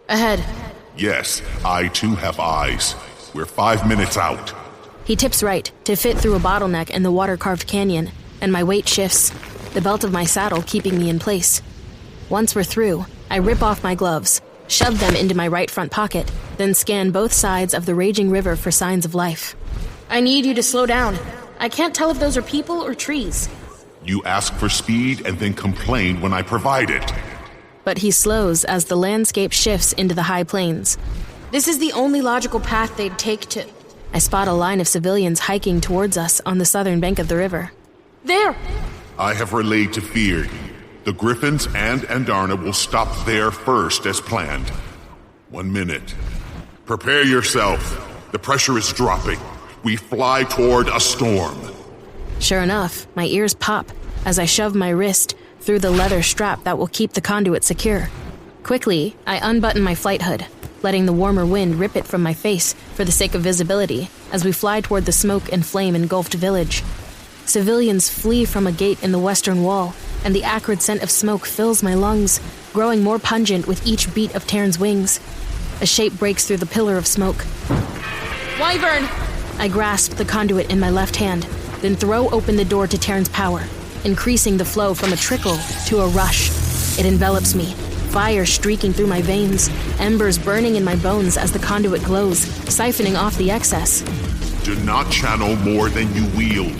Ahead. Yes, I too have eyes. We're 5 minutes out. He tips right to fit through a bottleneck in the water-carved canyon, and my weight shifts, the belt of my saddle keeping me in place. Once we're through, I rip off my gloves, shove them into my right front pocket, then scan both sides of the raging river for signs of life. I need you to slow down. I can't tell if those are people or trees. You ask for speed and then complain when I provide it. But he slows as the landscape shifts into the high plains. This is the only logical path they'd take to... I spot a line of civilians hiking towards us on the southern bank of the river. There! I have relayed to Fear. The Griffins and Andarna will stop there first as planned. 1 minute. Prepare yourself. The pressure is dropping. We fly toward a storm. Sure enough, my ears pop as I shove my wrist through the leather strap that will keep the conduit secure. Quickly, I unbutton my flight hood, letting the warmer wind rip it from my face for the sake of visibility as we fly toward the smoke and flame engulfed village. Civilians flee from a gate in the western wall, and the acrid scent of smoke fills my lungs, growing more pungent with each beat of Taryn's wings. A shape breaks through the pillar of smoke. Wyvern! I grasp the conduit in my left hand, then throw open the door to Taryn's power, increasing the flow from a trickle to a rush. It envelops me, fire streaking through my veins, embers burning in my bones as the conduit glows, siphoning off the excess. Do not channel more than you wield.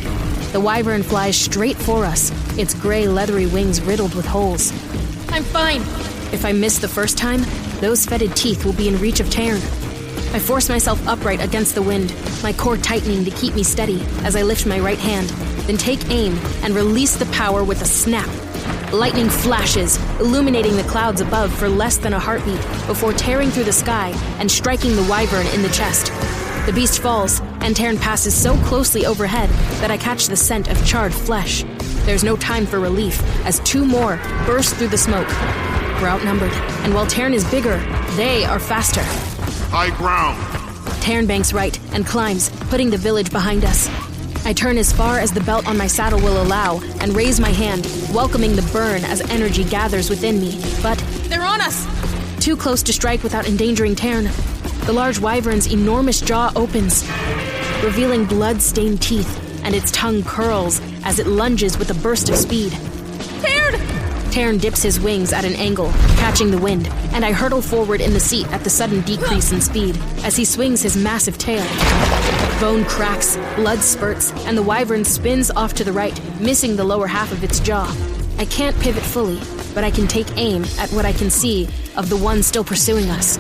The wyvern flies straight for us, its gray leathery wings riddled with holes. I'm fine. If I miss the first time, those fetid teeth will be in reach of Taryn. I force myself upright against the wind, my core tightening to keep me steady as I lift my right hand, then take aim and release the power with a snap. Lightning flashes, illuminating the clouds above for less than a heartbeat before tearing through the sky and striking the wyvern in the chest. The beast falls, and Taryn passes so closely overhead that I catch the scent of charred flesh. There's no time for relief, as 2 more burst through the smoke. We're outnumbered, and while Taryn is bigger, they are faster. High ground! Taryn banks right and climbs, putting the village behind us. I turn as far as the belt on my saddle will allow and raise my hand, welcoming the burn as energy gathers within me. But they're on us! Too close to strike without endangering Taryn. The large wyvern's enormous jaw opens, revealing blood-stained teeth, and its tongue curls as it lunges with a burst of speed. Taryn! Taryn dips his wings at an angle, catching the wind, and I hurtle forward in the seat at the sudden decrease in speed as he swings his massive tail. Bone cracks, blood spurts, and the wyvern spins off to the right, missing the lower half of its jaw. I can't pivot fully, but I can take aim at what I can see of the one still pursuing us.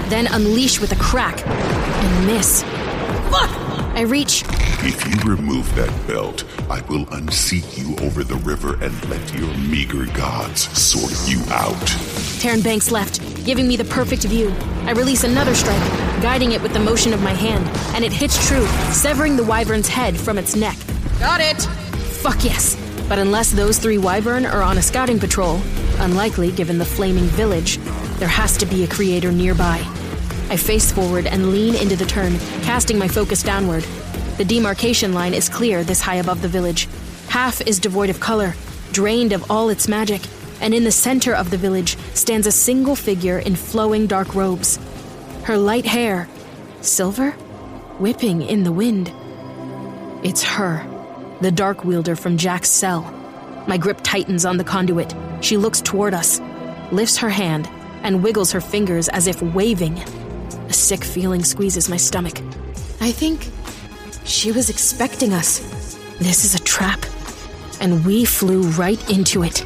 Then unleash with a crack, and miss. Fuck! I reach. If you remove that belt, I will unseat you over the river and let your meager gods sort you out. Taryn banks left, giving me the perfect view. I release another strike, guiding it with the motion of my hand, and it hits true, severing the wyvern's head from its neck. Got it! Fuck yes. But unless those 3 wyvern are on a scouting patrol, unlikely given the flaming village, there has to be a creator nearby. I face forward and lean into the turn, casting my focus downward. The demarcation line is clear this high above the village. Half is devoid of color, drained of all its magic, and in the center of the village stands a single figure in flowing dark robes. Her light hair, silver, whipping in the wind. It's her, the Dark Wielder from Jack's cell. My grip tightens on the conduit. She looks toward us, lifts her hand, and wiggles her fingers as if waving. A sick feeling squeezes my stomach. I think she was expecting us. This is a trap, and we flew right into it.